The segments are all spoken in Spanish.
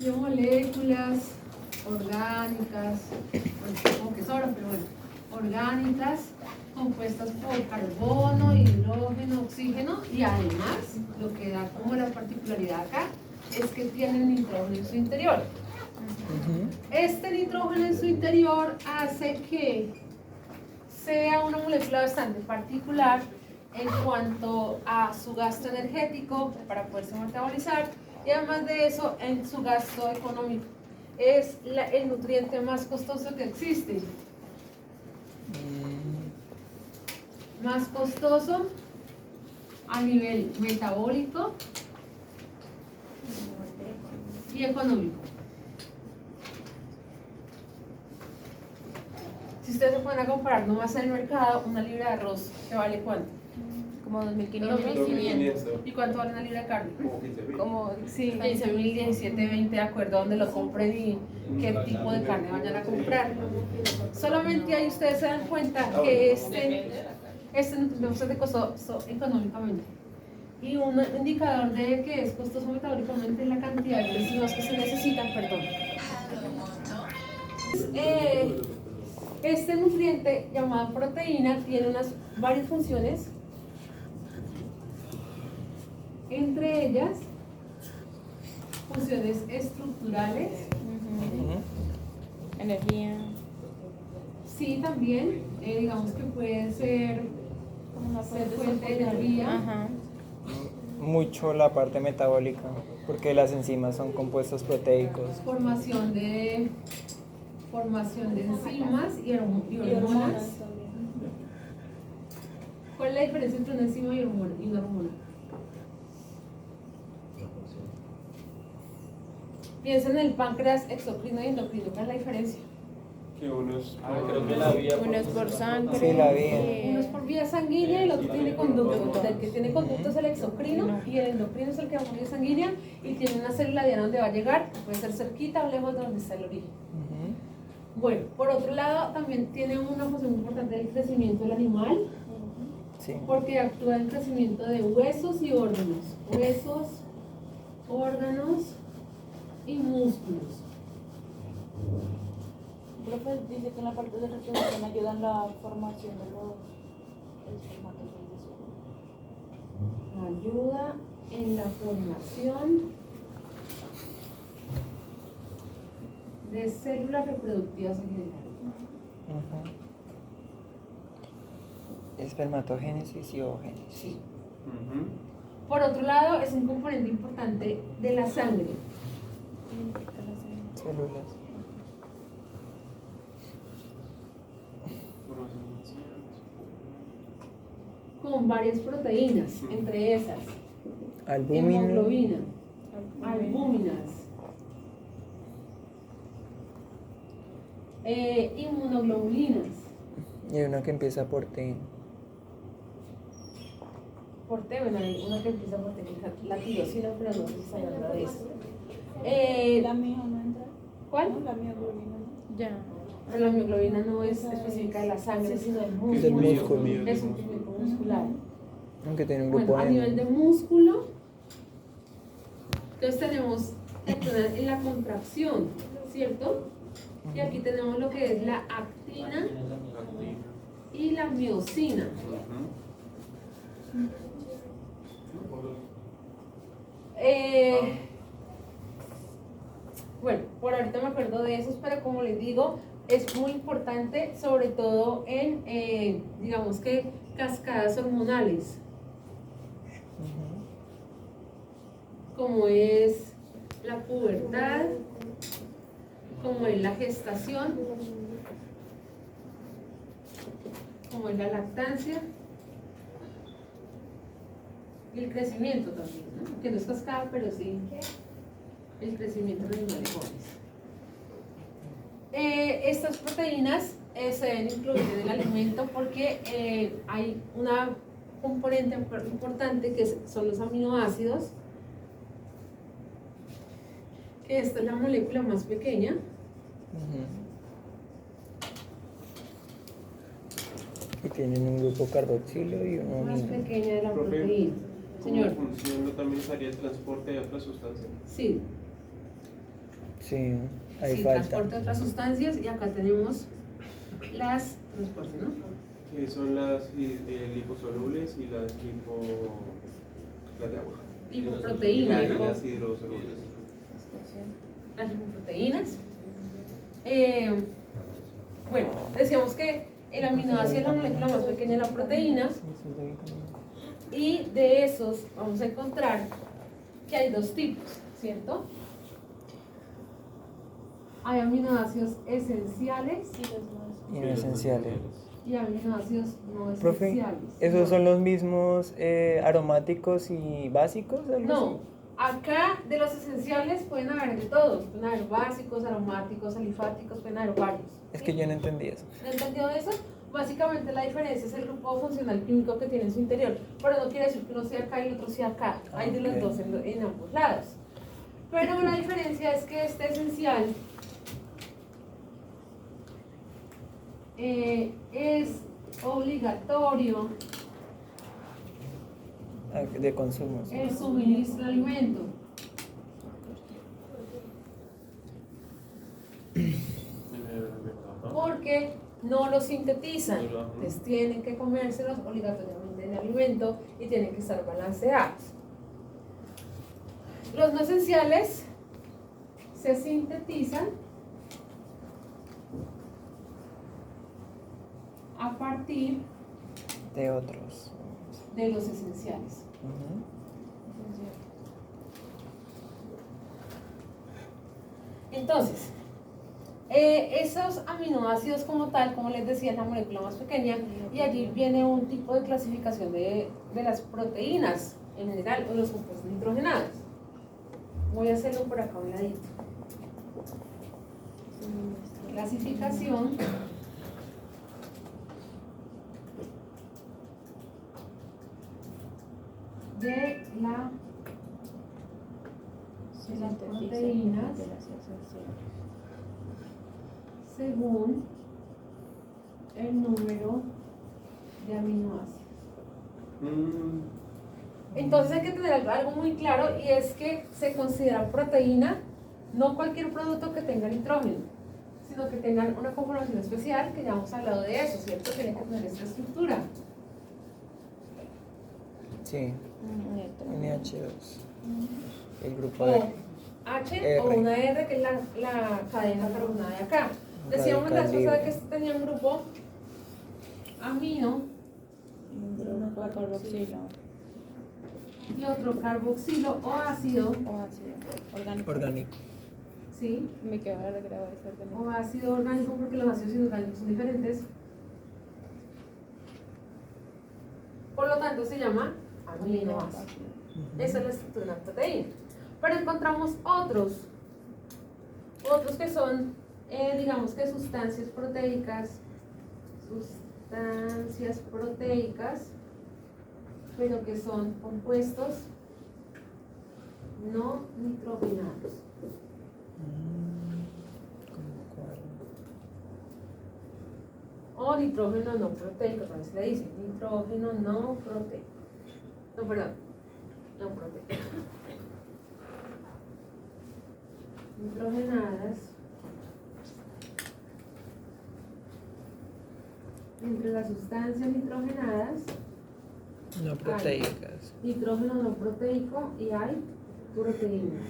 biomoléculas orgánicas, bueno, como que sobran, pero bueno, orgánicas, compuestas por carbono, hidrógeno, oxígeno, y además, lo que da como la particularidad acá, es que tienen nitrógeno en su interior. Este nitrógeno en su interior hace que sea una molécula bastante particular en cuanto a su gasto energético para poderse metabolizar, y además de eso en su gasto económico. Es el nutriente más costoso que existe. Más costoso a nivel metabólico y económico. Si ustedes se pueden a comparar nomás en el mercado, una libra de arroz, ¿que vale cuánto? Como 2.500. 2.500. ¿Y cuánto vale una libra de carne? Como, sí. 15.000, 17, 20, de acuerdo a donde lo compren y qué tipo de carne vayan a comprar. Solamente ahí ustedes se dan cuenta que este nutriente de costoso económicamente. Y un indicador de que es costoso metabólicamente es la cantidad de residuos que se necesitan, perdón. Este nutriente llamado proteína tiene varias funciones, entre ellas funciones estructurales, Energía. sí, también, digamos que puede ser fuente de energía. Ajá. Mucho la parte metabólica, porque las enzimas son compuestos proteicos. Formación de enzimas y hormonas. ¿Cuál es la diferencia entre una enzima y una hormona? Piensa en el páncreas exocrino y endocrino. ¿Cuál es la diferencia? Que uno es creo que la vía Uno es por sangre. Sí, la vía. Uno es por vía sanguínea y el otro tiene conducto. El que tiene conducto es el exocrino y el endocrino es el que va por vía sanguínea y tiene una célula de donde va a llegar, puede ser cerquita o lejos de donde está el origen. Bueno, por otro lado, también tiene una función importante del crecimiento del animal, Sí. porque actúa en crecimiento de huesos y órganos. Huesos, órganos y músculos. Profe, dice que en la parte de reproducción ayuda en la formación de los espermatozoides. Ayuda en la formación de células reproductivas en general. Espermatogénesis y oogénesis. Sí. Por otro lado, es un componente importante de la sangre. Células. Con varias proteínas, entre esas Albúmina. hemoglobina, albúminas, inmunoglobulinas, Y una que empieza por T. por T, bueno, hay una que empieza por T, que es la tirosina, pero no se está hablando de eso. La mía no entra. ¿Cuál? No, la mioglobina no. Ya. Pero la mioglobina no es específica de la sangre, sino del músculo. Del músculo. Es un químico muscular. Aunque tiene un grupo Bueno, a N. nivel de músculo, entonces tenemos en la contracción, ¿cierto? Y aquí tenemos lo que es la actina y la miosina. Bueno, por ahorita me acuerdo de esos, pero como les digo, es muy importante, sobre todo en, digamos que, cascadas hormonales, como es la pubertad, como es la gestación, como es la lactancia y el crecimiento también, ¿no? Que no es cascada, pero sí el crecimiento de los animales jóvenes. Estas proteínas se deben incluir en el alimento porque hay una componente importante que son los aminoácidos, que esta es la molécula más pequeña. Y tienen un grupo carboxilo y uno Más amino. pequeña de la Profe, proteína. ¿Cómo Señor. funciona? ¿También sería el transporte de otras sustancias? Sí. Sí, ahí Sí, falta. transporte de otras sustancias y acá tenemos las transporte, ¿no? Que son las liposolubles y las las de agua. Lipoproteínas. Y las hidrosolubles. Las lipoproteínas. Bueno, decíamos que el aminoácido es la molécula más pequeña de la proteína y de esos vamos a encontrar que hay dos tipos, ¿cierto? Hay aminoácidos esenciales Y no esenciales. y aminoácidos no Profe, esenciales. ¿esos son los mismos aromáticos y básicos? algo No, acá de los esenciales pueden haber de todos, pueden haber básicos, aromáticos, alifáticos, pueden haber varios. así? Es que yo no entendí eso. ¿No entendió eso? Básicamente la diferencia es el grupo funcional químico que tiene en su interior, pero no quiere decir que uno sea acá y el otro sea acá, hay de los Ok. dos en ambos lados. Pero la diferencia es que este esencial es obligatorio De consumo. Sí. el suministro de alimento. Porque no lo sintetizan, entonces tienen que comérselos obligatoriamente en alimento y tienen que estar balanceados. Los no esenciales se sintetizan a partir De otros. de los esenciales. Ujú. Entonces, esos aminoácidos como tal, como les decía, es la molécula más pequeña y allí viene un tipo de clasificación de las proteínas en general o los compuestos nitrogenados. Voy a hacerlo por acá a un ladito. Clasificación de las proteínas según el número de aminoácidos. Entonces hay que tener algo muy claro y es que se considera proteína no cualquier producto que tenga nitrógeno, sino que tengan una conformación especial, que ya hemos hablado de eso, ¿cierto? Tiene que tener esta estructura. Sí, NH2. El grupo O R. H o R. una R, que es la cadena carbonada de acá. Decíamos la vez Radical pasada libre. que este tenía un grupo amino Carboxilo y otro carboxilo o ácido, o ácido orgánico. Orgánico. ¿sí? Me quedo de grado ese orgánico. O ácido orgánico, porque los ácidos inorgánicos son diferentes. Por lo tanto se llama aminoácido. Esa es la estructura de una proteína. Pero encontramos otros que son, digamos que sustancias proteicas, pero que son compuestos no nitrogenados. ¿Cómo cuál? O nitrógeno no proteico, también se le dice nitrógeno no proteico. No, perdón, no proteico. Nitrogenadas. Entre las sustancias nitrogenadas, No proteicas. nitrógeno no proteico y hay proteínas.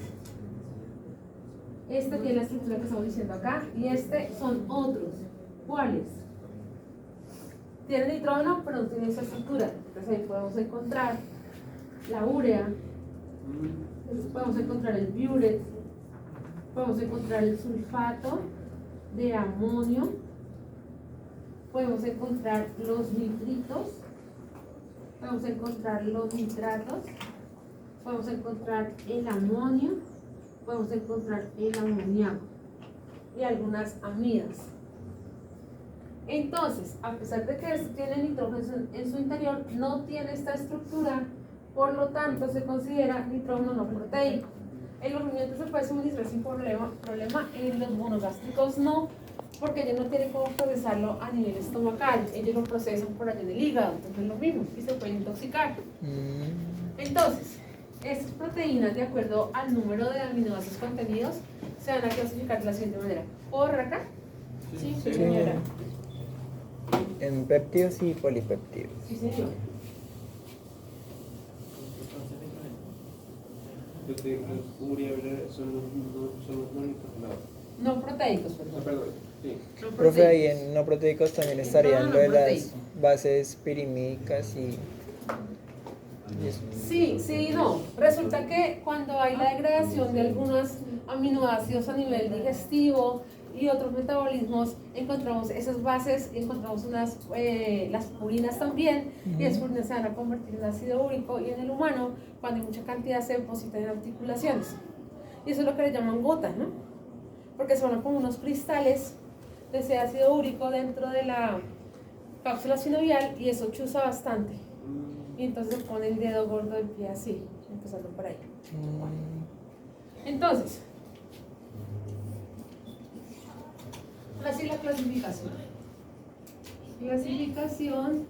Este tiene la estructura que estamos diciendo acá y este son otros. ¿Cuáles? Tiene nitrógeno pero no tiene esa estructura. Entonces ahí podemos encontrar la urea, podemos encontrar el biuret, podemos encontrar el sulfato de amonio, podemos encontrar los nitritos, podemos encontrar los nitratos, podemos encontrar el amonio, podemos encontrar el amoníaco y algunas amidas. Entonces, a pesar de que este tiene nitrógeno en su interior, no tiene esta estructura, por lo tanto se considera nitrógeno no proteico. En los rumiantes se puede suministrar sin problema, en los monogástricos no, porque ellos no tienen cómo procesarlo a nivel estomacal, ellos lo procesan por allá en el hígado, entonces es lo mismo y se pueden intoxicar. Entonces, estas proteínas, de acuerdo al número de aminoácidos contenidos, se van a clasificar de la siguiente manera. ¿Puedo ver acá? Sí, Sí. señora. En péptidos y polipéptidos. Sí, señor. Los urea son los no nitrogenados. No proteicos, Ah, perdón. perdón. Sí. No Profe, ahí proteicos. en no proteicos también estarían No, lo de las proteico. bases pirimídicas y eso. Sí, sí y no. Resulta que cuando hay la degradación de algunos aminoácidos a nivel digestivo y otros metabolismos, encontramos esas bases y encontramos las purinas también, y las purinas se van a convertir en ácido úrico, y en el humano, cuando hay mucha cantidad, se depositan en articulaciones. Y eso es lo que le llaman gotas, ¿no? Porque son como unos cristales de ese ácido úrico dentro de la cápsula sinovial, y eso chuza bastante. Y entonces se pone el dedo gordo del pie así, empezando por ahí. Entonces, así la clasificación. Clasificación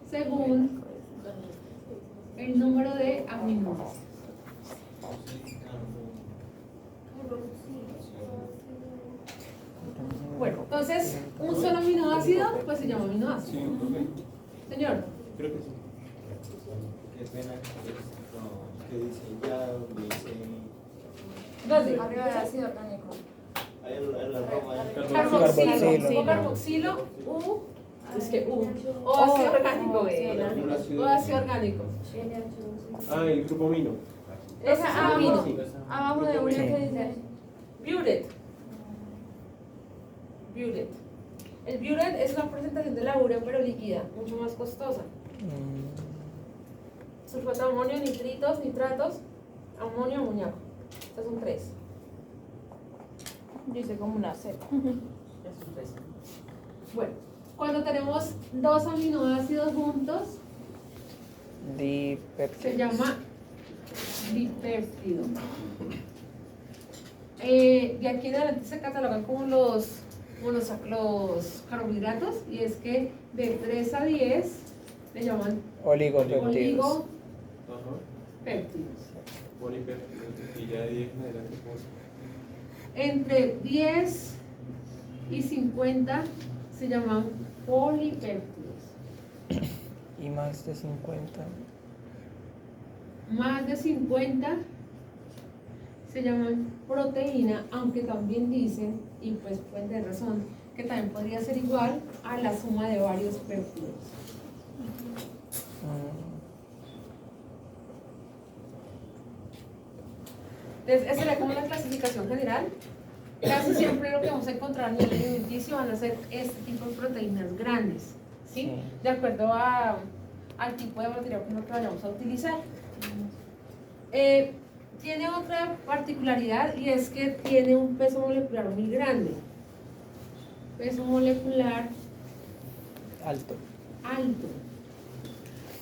según el número de aminoácidos. Bueno, entonces, un solo aminoácido, pues se llama aminoácido. Sí, profe. Señor, Creo que sí. Qué pena que dice ya, donde dice. ¿dónde? Arriba de ácido orgánico. Ahí en la Roma. Carboxilo. Carboxilo. O carboxilo, es que o ácido orgánico, o ácido orgánico. Ah, el grupo amino. Es amino. Sí. Abajo de urea Sí. que dice. Buret. Buret. El buret es una presentación de la urea pero líquida, mucho más costosa. Sulfato de amonio, nitritos, nitratos, amonio, amoníaco. Estas son tres. Yo hice como una cepa. Estas son tres. Bueno, cuando tenemos dos aminoácidos juntos, se Dipéptidos. llama dipéptido. De aquí en adelante se catalogan como los carbohidratos, y es que de 3 a 10 le llaman Oligopéptidos. oligopéptidos. Ajá. Polipéptidos. Y ya de 10 en adelante, pues. Entre 10 y 50 se llaman polipéptidos. Y más de 50. Más de 50 se llaman proteína, aunque también dicen, y pues pueden tener razón, que también podría ser igual a la suma de varios péptidos. Entonces, esa sería como la clasificación general. Casi siempre lo que vamos a encontrar en el alimenticio van a ser este tipo de proteínas grandes, ¿sí? Sí. De acuerdo al tipo de material que vayamos a utilizar. Tiene otra particularidad, y es que tiene un peso molecular muy grande. Peso molecular Alto. alto.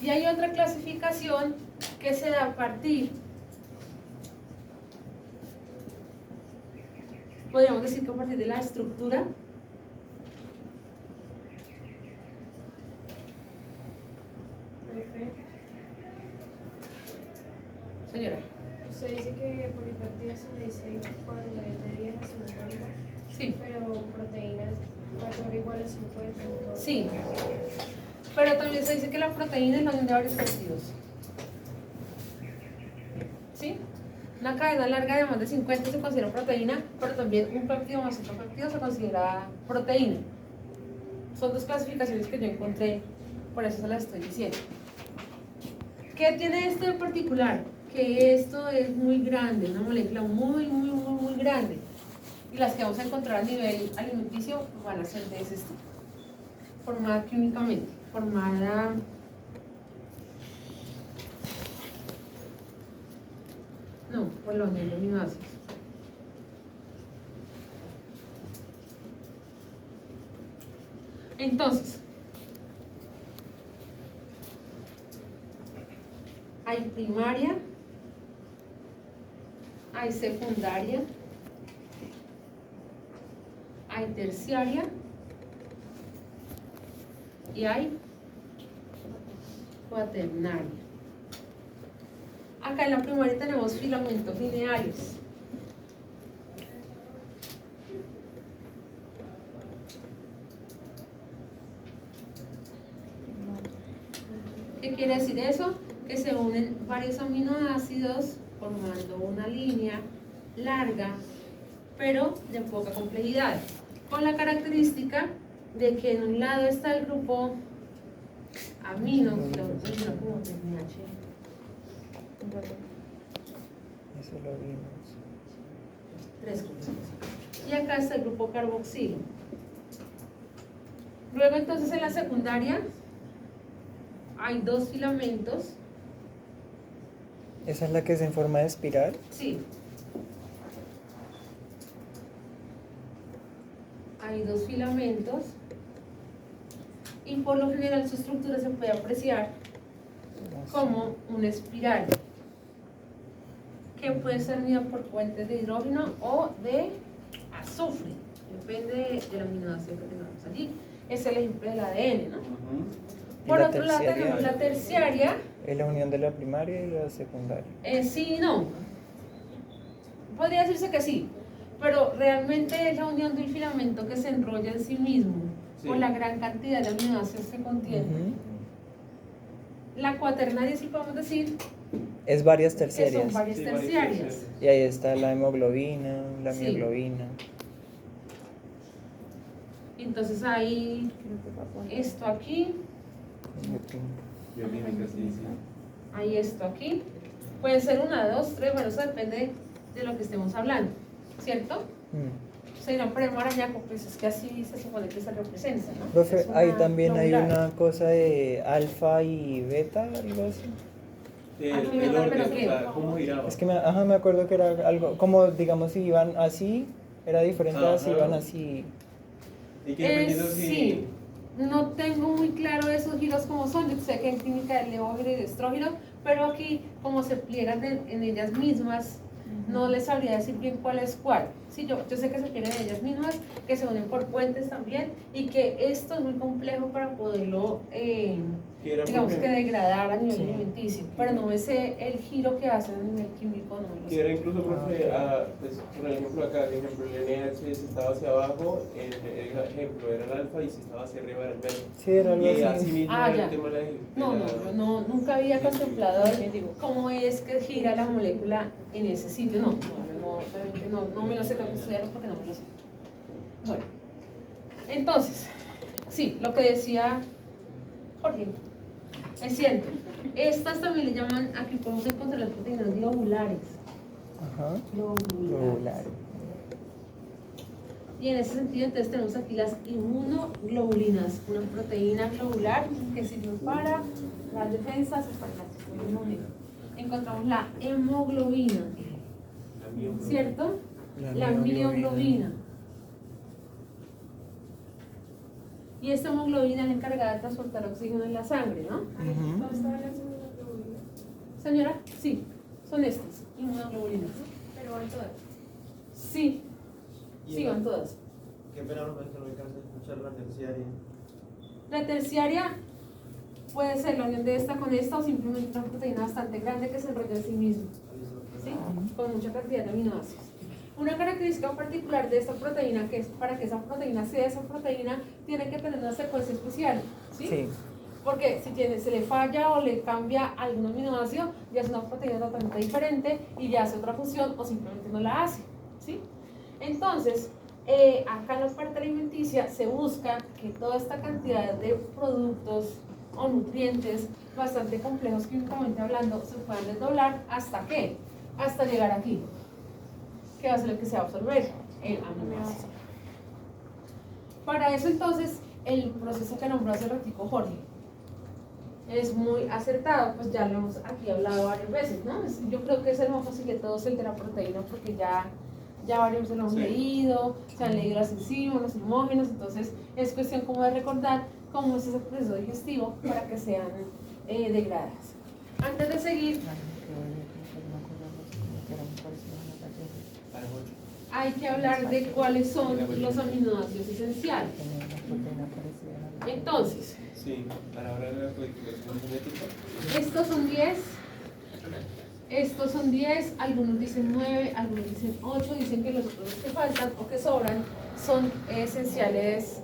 Y hay otra clasificación que se da a partir, podríamos decir que a partir de la estructura. Señora. Usted dice que polipéptidos se le dice cuando es de 10 a 50, Sí. pero proteínas mayor o igual a 50. Entonces, Sí. Pero también se dice que la proteína es la unión de varios péptidos. ¿Sí? Una cadena larga de más de 50 se considera proteína, pero también un péptido más otro péptido se considera proteína. Son dos clasificaciones que yo encontré, por eso se las estoy diciendo. ¿Qué tiene esto en particular? Que esto es muy grande, una molécula muy grande. Y las que vamos a encontrar a nivel alimenticio van a ser de ese estilo. Formada químicamente, formada no, por la unión de aminoácidos. Entonces, hay primaria, hay secundaria, hay terciaria y hay cuaternaria. Acá en la primaria tenemos filamentos lineales. ¿Qué quiere decir eso? Que se unen varios aminoácidos formando una línea larga, pero de poca complejidad, con la característica de que en un lado está el grupo amino, como TNH. Eso lo vimos. Tres grupos. Y acá está el grupo carboxilo. Luego entonces en la secundaria hay dos filamentos. ¿Esa es la que es en forma de espiral? Sí. Hay dos filamentos. Y por lo general su estructura se puede apreciar como una espiral que puede ser unida por puentes de hidrógeno o de azufre, depende del aminoácido que tengamos allí. Es el ejemplo del ADN, ¿no? ¿Y Por la otro lado terciaria? tenemos la terciaria. Es la unión de la primaria y la secundaria. Sí y no. Podría decirse que sí, pero realmente es la unión del filamento que se enrolla en sí mismo Sí. por la gran cantidad de aminoácidos que contiene. Ujú. La cuaternaria, sí podemos decir Es varias que terciarias. son varias Sí, varias terciarias. terciarias. Y ahí está la hemoglobina, la Sí. mioglobina. Entonces hay esto aquí, Bioquímica, sí, sí. hay esto aquí. Pueden ser una, dos, tres, bueno, eso depende de lo que estemos hablando, ¿cierto? Mm. Si no ponemos arañaco, pues es que así se supone que se representa, ¿no? Profe, Es una ahí también hay globular. una cosa de alfa y beta, algo así. El ¿Pero orden, qué? o sea, ¿cómo giraba? Es que me acuerdo que era algo, como digamos si iban así, era diferente a si Ajá. iban así. Y que dependiendo si... Sí, no tengo muy claro esos giros como son. Yo sé que en química el levógiro y el estrógeno, pero aquí como se pliegan en ellas mismas, no les sabría decir bien cuál es cuál. Sí, yo sé que se pliegan en ellas mismas, que se unen por puentes también y que esto es muy complejo para poderlo, que era digamos porque- que degradar a nivel Sí. alimenticio, pero no me sé el giro que hacen a nivel químico, no me lo Que sé. era incluso, profe, pues, por ejemplo acá, por ejemplo, el NH si estaba hacia abajo, el ejemplo era el alfa y si estaba hacia arriba era el beta. Sí, era algo Y así así. mismo Ah, era ya. el tema de la... No, de la- nunca había contemplado cómo es que gira la molécula en ese sitio. Realmente no me lo sé, tengo que estudiarlo porque no me lo sé. Bueno, entonces, sí, lo que decía Jorge, es cierto. Estas también le llaman, aquí podemos encontrar las proteínas globulares. Ajá. Globulares. Globular. Y en ese sentido, entonces tenemos aquí las inmunoglobulinas, una proteína globular que sirve para las defensas y para el sistema inmune. Encontramos la hemoglobina, la mioglobina. ¿cierto? La mioglobina. Y esta hemoglobina es la encargada de transportar oxígeno en la sangre, ¿no? Ujú. ¿No estaban las inmunoglobulinas? Señora, sí, son estas, inmunoglobulinas. Pero van todas. Sí, sí, van todas. Qué pena, no me alcanza a escuchar la terciaria. La terciaria puede ser la unión de esta con esta o simplemente una proteína bastante grande que se enrolla en sí misma, ¿sí? Con mucha cantidad de aminoácidos. Una característica particular de esta proteína, que es para que esa proteína sea esa proteína, tiene que tener una secuencia especial, ¿sí? Sí. Porque si se le falla o le cambia algún aminoácido, ya es una proteína totalmente diferente y ya hace otra función o simplemente no la hace, ¿sí? Entonces, acá en la parte alimenticia se busca que toda esta cantidad de productos o nutrientes bastante complejos químicamente hablando se puedan desdoblar hasta ¿qué? Hasta llegar aquí. ¿Qué va a ser lo que se va a absorber? El aminoácido. Para eso entonces el proceso que nombró hace ratico Jorge es muy acertado, pues ya lo hemos aquí hablado varias veces, ¿no? Yo creo que es el más fácil de todos el de la proteína porque ya varios se lo hemos Sí. leído, se han leído las enzimas, los homógenos, entonces es cuestión como de recordar cómo es ese proceso digestivo para que sean degradadas. Antes de seguir, hay que hablar de cuáles son los aminoácidos esenciales. Entonces, Sí, para hablar de la codificación genética. estos son 10 Estos son 10, algunos dicen 9, algunos dicen 8, dicen que los otros que faltan o que sobran son esenciales,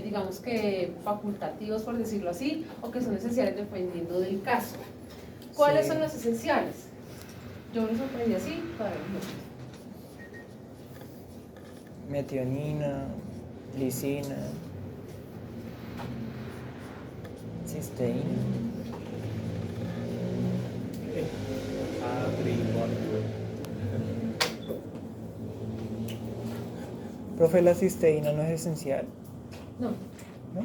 digamos que facultativos, por decirlo así, o que son esenciales dependiendo del caso. ¿Cuáles Sí. son los esenciales? Yo los aprendí así para verlo. Metionina, lisina, cisteína. Profe, la cisteína no es esencial, No. ¿no?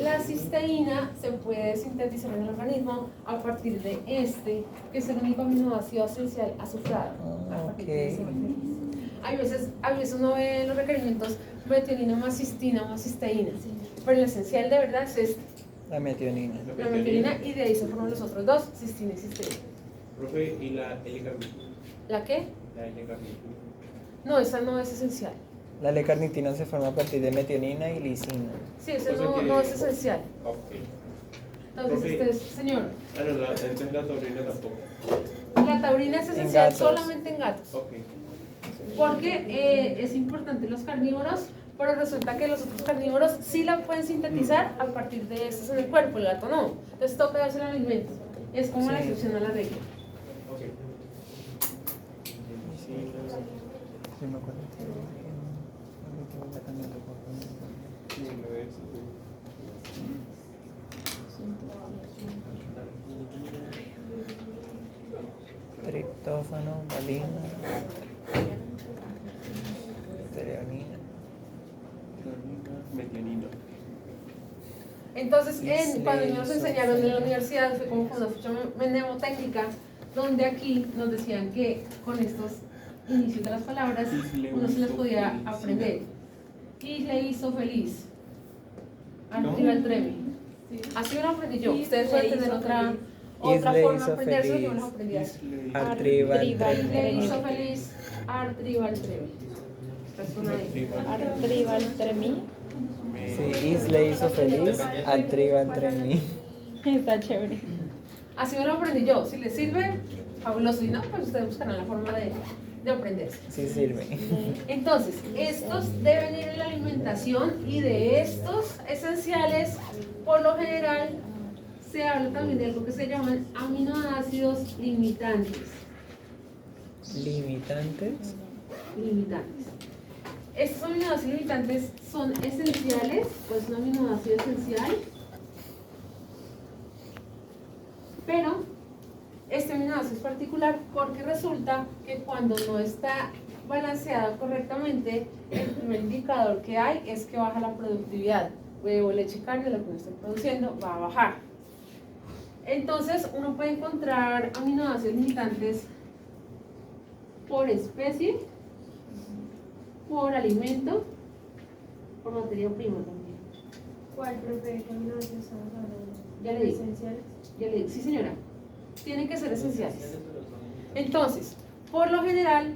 La cisteína se puede sintetizar en el organismo a partir de este, que es el único aminoácido esencial azufrado. A partir de ese Ok. mecanismo. A veces uno ve en los requerimientos metionina más cisteína, pero el esencial de verdad es este, La metionina. la metionina, y de ahí se forman los otros dos, cisteína y cisteína. Profe, ¿y la L-carnitina? ¿La qué? La L-carnitina. No, esa no es esencial. La L-carnitina se forma a partir de metionina y lisina. Sí, esa O sea que- no es esencial. Ok. Entonces, Profe. señor, Ah, no, entonces la taurina tampoco. la taurina es esencial gatos. solamente en gatos. Ok. Porque es importante los carnívoros, pero resulta que los otros carnívoros sí la pueden sintetizar a partir de estos en el cuerpo, el gato no. Entonces toca darse el alimento. Es como la Sí. excepción a la regla. Ok. Sí, me acuerdo. Sí, lo es. Triptófano, valina, treonina. Metionina. Entonces, cuando nos Isleisofén. enseñaron en la universidad, fue como con una ficha mnemotécnica, donde aquí nos decían que con estos inicios de las palabras uno se las podía aprender. Isle hizo feliz. Artribaltremi. Así me lo aprendí yo. Ustedes pueden tener otra Isle forma de hizo aprenderse, yo me feliz. lo aprendí así. Artribaltremi. Isle hizo feliz. Artribaltremi. Esta es una de Artribaltremi. Sí, Isle hizo feliz, Artribaltremi. Está chévere. Así me lo aprendí yo. Si les sirve, fabuloso. Y no, pues ustedes buscarán la forma de aprenderse. Sí sirve. Entonces, estos deben ir en la alimentación, y de estos esenciales, por lo general, se habla también de algo que se llaman aminoácidos limitantes. Limitantes. Limitantes. Estos aminoácidos limitantes son esenciales, pues un aminoácido esencial, pero este aminoácido es particular porque resulta que cuando no está balanceado correctamente, el primer indicador que hay es que baja la productividad. Huevo, leche, carne, lo que uno esté produciendo va a bajar. Entonces, uno puede encontrar aminoácidos limitantes por especie, por alimento, por materia prima también. ¿Cuál, profe? ¿Qué aminoácidos estamos hablando? Ya le dije. ¿Esenciales? Ya le digo, sí señora, tienen que ser esenciales. Entonces, por lo general,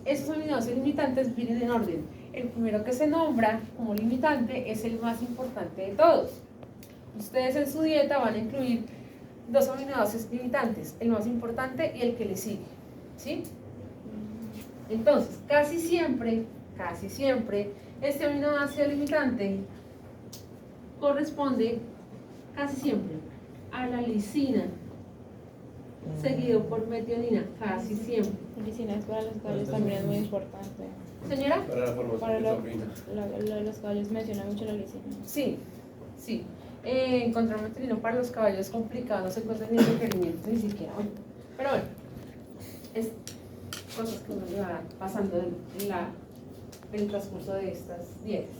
esos aminoácidos limitantes vienen en orden. El primero que se nombra como limitante es el más importante de todos. Ustedes en su dieta van a incluir dos aminoácidos limitantes, el más importante y el que le sigue, ¿sí? Entonces, casi siempre, este aminoácido limitante corresponde casi siempre a la lisina, seguido por metionina, casi siempre. Medicinas para los caballos también es muy importante. Señora, Para la formación Para de lo taurina. de los caballos menciona mucho la lisina. sí, sí. Encontrar metionina para los caballos es complicado, no se encuentran ni requerimientos ni siquiera. Bueno, pero bueno, es cosas que uno le va pasando en el transcurso de estas dietas.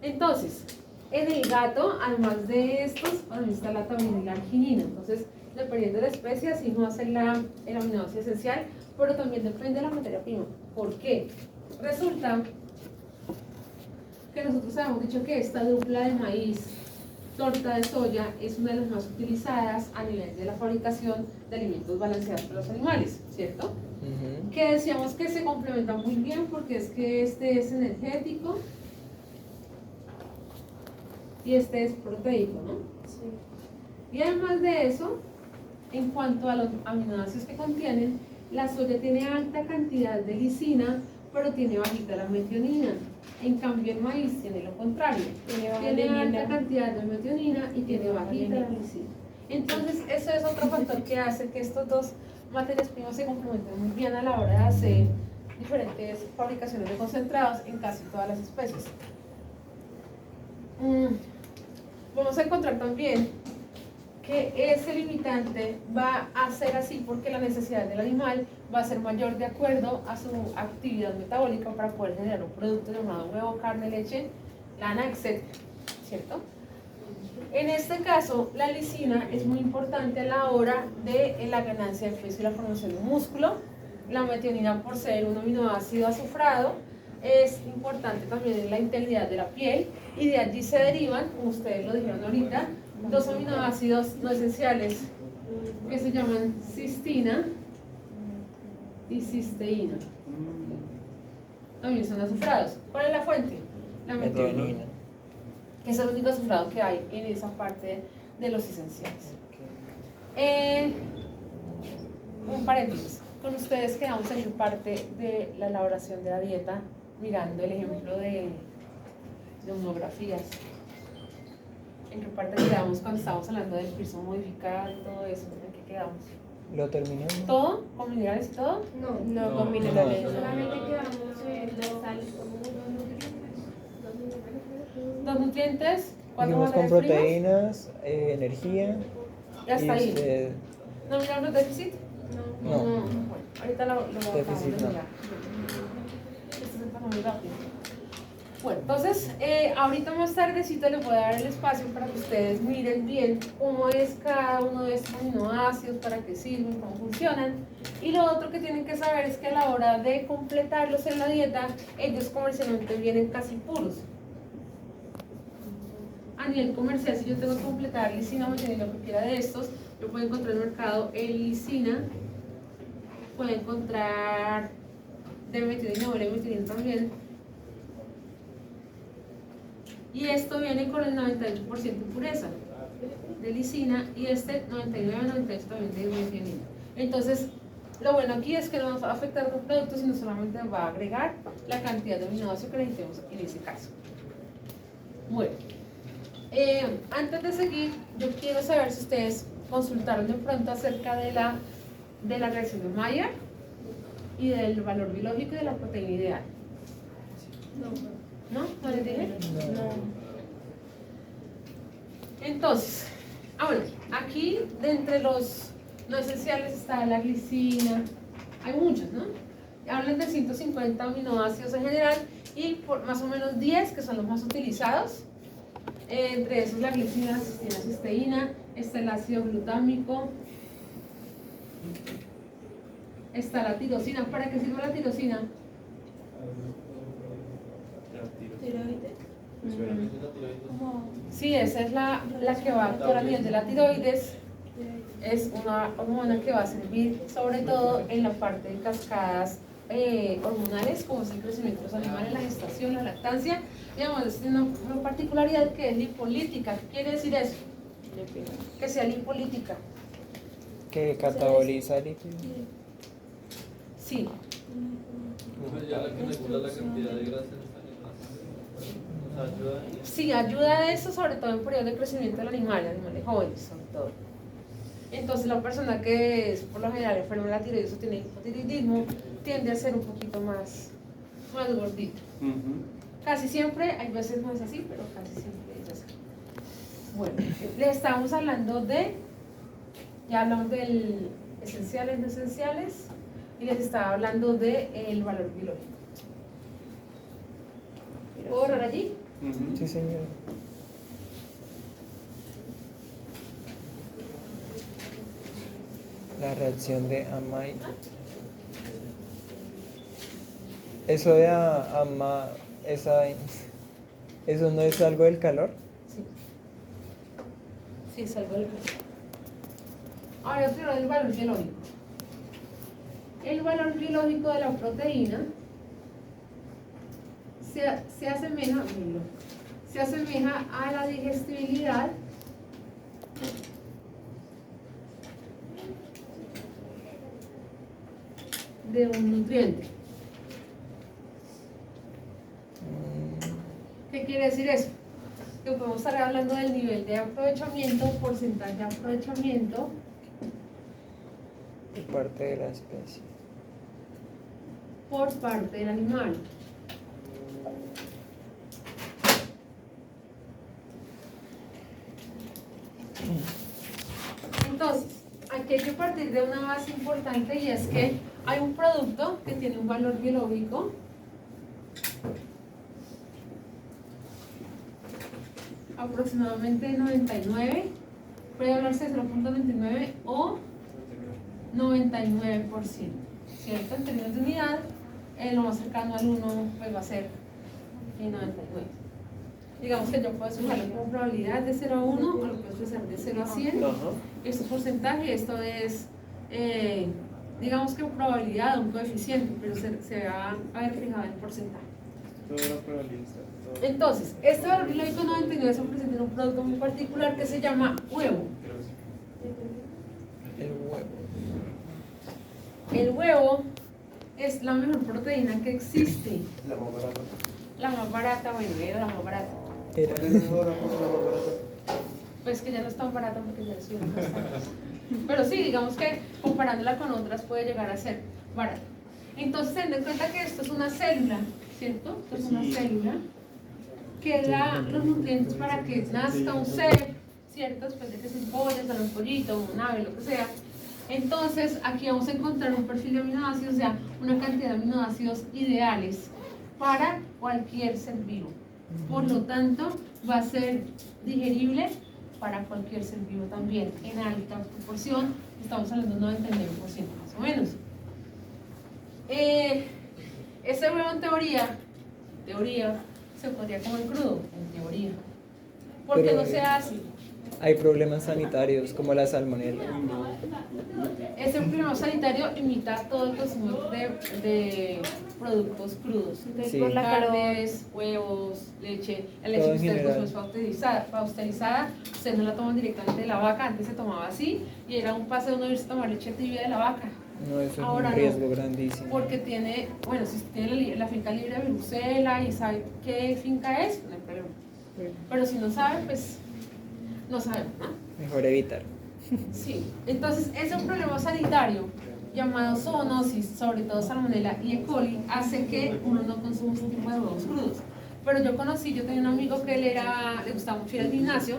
Entonces, en el gato, además de estos, también está la taurina y la arginina. Entonces, dependiendo de la especie, así no va a ser el aminoácido esencial, pero también depende de la materia prima. ¿Por qué? Resulta que nosotros habíamos dicho que esta dupla de maíz, torta de soya, es una de las más utilizadas a nivel de la fabricación de alimentos balanceados para los animales, ¿cierto? Ujú. Que decíamos que se complementa muy bien porque es que este es energético y este es proteico, ¿no? Sí. Y además de eso, en cuanto a los aminoácidos que contienen, la soya tiene alta cantidad de lisina, pero tiene bajita la metionina. En cambio, el maíz tiene lo contrario. Tiene alta cantidad de metionina y tiene bajita la lisina. Entonces, eso es otro factor que hace que estos dos materias primas se complementen muy bien a la hora de hacer diferentes fabricaciones de concentrados en casi todas las especies. Vamos a encontrar también que ese limitante va a ser así porque la necesidad del animal va a ser mayor de acuerdo a su actividad metabólica para poder generar un producto llamado huevo, carne, leche, lana, etc. ¿Cierto? En este caso, la lisina es muy importante a la hora de la ganancia de peso y la formación de músculo. La metionina, por ser un aminoácido azufrado, es importante también en la integridad de la piel, y de allí se derivan, como ustedes lo dijeron ahorita, dos aminoácidos no esenciales que se llaman cistina y cisteína. También son azufrados. ¿Cuál es la fuente? La Metionina. que es el único azufrado que hay en esa parte de los esenciales. Un paréntesis. Con ustedes quedamos en parte de la elaboración de la dieta, mirando el ejemplo de monografías. ¿En qué parte quedamos cuando estábamos hablando del piso modificado y todo eso? ¿En qué quedamos? ¿Lo terminamos? ¿Todo? ¿Con minerales y todo? No, con minerales. Solamente quedamos en las sales como Dos nutrientes, cuatro Dijimos con materias primas. proteínas, energía. Ya está y ahí. usted- ¿No miramos déficit? No. Bueno, ahorita lo acabamos de Déficit no. mirar. Esto se pasa muy rápido. Bueno, entonces, ahorita más tardecito les voy a dar el espacio para que ustedes miren bien cómo es cada uno de estos aminoácidos, para qué sirven, cómo funcionan. Y lo otro que tienen que saber es que a la hora de completarlos en la dieta, ellos comercialmente vienen casi puros. A nivel comercial, si yo tengo que completar lisina, metionina, cualquiera de estos, yo puedo encontrar en el mercado lisina, puedo encontrar de metionina o de metionina también. Y esto viene con el 98% de pureza de lisina y este 99-98% también de metionina. Entonces, lo bueno aquí es que no va a afectar los productos, sino solamente va a agregar la cantidad de aminoácidos que necesitemos en ese caso. Bueno, antes de seguir, yo quiero saber si ustedes consultaron de pronto acerca de la reacción de Maillard y del valor biológico y de la proteína ideal. ¿No? ¿No les dije? Entonces, bueno, aquí de entre los no esenciales está la glicina, hay muchos, ¿no? Hablan de 150 aminoácidos en general y por más o menos 10 que son los más utilizados. Entre esos la glicina, la cistina, cisteína, está el ácido glutámico, está la tirosina. ¿Para qué sirve la tirosina? Sí, esa es la que va a actuar a nivel de la tiroides. Es una hormona que va a servir sobre todo en la parte de cascadas hormonales, como es el crecimiento de los animales, la gestación, la lactancia. Digamos, es una particularidad que es lipolítica. ¿Qué quiere decir eso? Que sea lipolítica. Que cataboliza lípidos. Sí. Pues ya la que regula la cantidad de grasa en los animales. Nos ayuda ahí. Sí, ayuda a eso, sobre todo en periodos de crecimiento del animal, animales jóvenes, sobre todo. Entonces, la persona que es por lo general enferma de la tiroides o tiene hipotiroidismo tiende a ser un poquito más gordito. Casi siempre, hay veces no es así, pero casi siempre es así. Bueno, le estamos hablando ya hablamos del esenciales, no esenciales, y les estaba hablando del valor biológico. ¿Puedo borrar allí? Sí, señor. La reacción de Amay. Eso de eso no es algo del calor. Sí. Sí, es algo del peso. Ahora otro del valor biológico. El valor biológico de la proteína se asemeja a la digestibilidad de un nutriente. ¿Qué quiere decir eso? Que podemos estar hablando del nivel de aprovechamiento, porcentaje de aprovechamiento por parte de la especie. por parte del animal. Entonces, aquí hay que partir de una base importante y es que hay un producto que tiene un valor biológico aproximadamente 99, puede hablarse de 0.99 o 99%, ¿cierto? En términos de unidad, lo más cercano al 1 pues va a ser el 99. Digamos que yo puedo expresarlo como probabilidad de 0 a 1 o lo puedo expresar de 0 a 100. Ajá. Esto es porcentaje, esto es, digamos que probabilidad, un coeficiente, pero se va a ver fijado en porcentaje. Todo era probabilista. todo. Entonces, este valor biológico 99 se presenta en un producto muy particular que se llama huevo. Creo que sí. El huevo. El huevo es la mejor proteína que existe. La más barata. La más barata, bueno, era la más barata. Era. ¿Cuál es ahora por la más barata? Pues que ya no es tan barata porque ya subieron bastante. Pero sí, digamos que comparándola con otras puede llegar a ser barata. Entonces, ten en cuenta que esto es una célula, ¿cierto? Esto es una Sí. célula que da los nutrientes para que nazca un ser, ¿cierto? Después de que se un pollo, sale un pollito, un ave, lo que sea. Entonces, aquí vamos a encontrar un perfil de aminoácidos, o sea, una cantidad de aminoácidos ideales para cualquier ser vivo. Por lo tanto, va a ser digerible para cualquier ser vivo también, en alta proporción, estamos hablando de un 99% más o menos. Ese huevo en teoría, se podría comer crudo, en teoría. ¿Por qué Pero, no se hace? Hay problemas sanitarios como la salmonela. Ese problema sanitario imita todo el consumo de productos crudos. Entonces, Sí. por la calor. Carnes, huevos, leche. La leche Todo que en ustedes general. consumen pasteurizada, ustedes no la toman directamente de la vaca, antes se tomaba así y era un paseo uno irse a tomar leche tibia de la vaca. No, eso es Ahora un no. riesgo grandísimo. Porque tiene, bueno, si tiene la finca libre de Bruselas y sabe qué finca es, no hay problema. Pero si no sabe, pues no sabemos, ¿no? Mejor evitar. Sí, entonces es un problema sanitario llamado zoonosis, sobre todo salmonella y E. coli, hace que uno no consuma este tipo de huevos crudos. Pero yo tenía un amigo que le gustaba mucho ir al gimnasio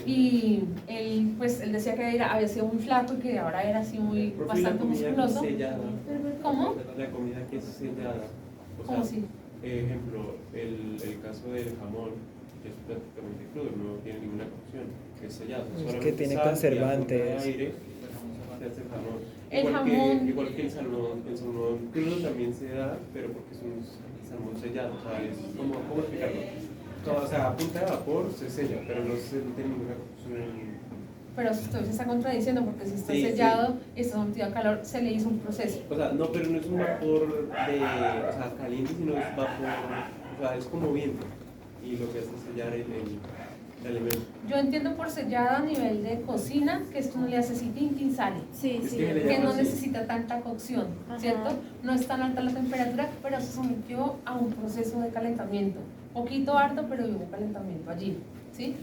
y él decía que había sido muy flaco y que ahora era así muy, Profe, la bastante comida que es musculoso. sellada. ¿Cómo? La comida que es sellada. O ¿Cómo sea, así? ejemplo, el caso del jamón, que es prácticamente crudo, no tiene ninguna cocción, que es sellado. Es que Solamente tiene sal y conservantes. algo de aire, se hace el jamón. El Igual jamón. igual que el salmón crudo también se da, pero porque es un salmón sellado, o sea, es como, ¿cómo explicarlo? Todo, o sea, a punta de vapor se sella, pero no se tiene ninguna cocción. Pero usted se está contradiciendo porque si está Sí, sellado y está sometido a calor, se le hizo un proceso. O sea, no, pero no es un vapor caliente, sino es vapor, o sea, es como viento. Y lo que hace es sellar el alimento. Yo entiendo por sellado a nivel de cocina que esto no le hace así tin sale. Sí, Es sí. que le Que no llaman así. necesita tanta cocción, Ajá. ¿cierto? No es tan alta la temperatura, pero se sometió a un proceso de calentamiento. Poquito harto, pero hubo calentamiento allí, ¿sí?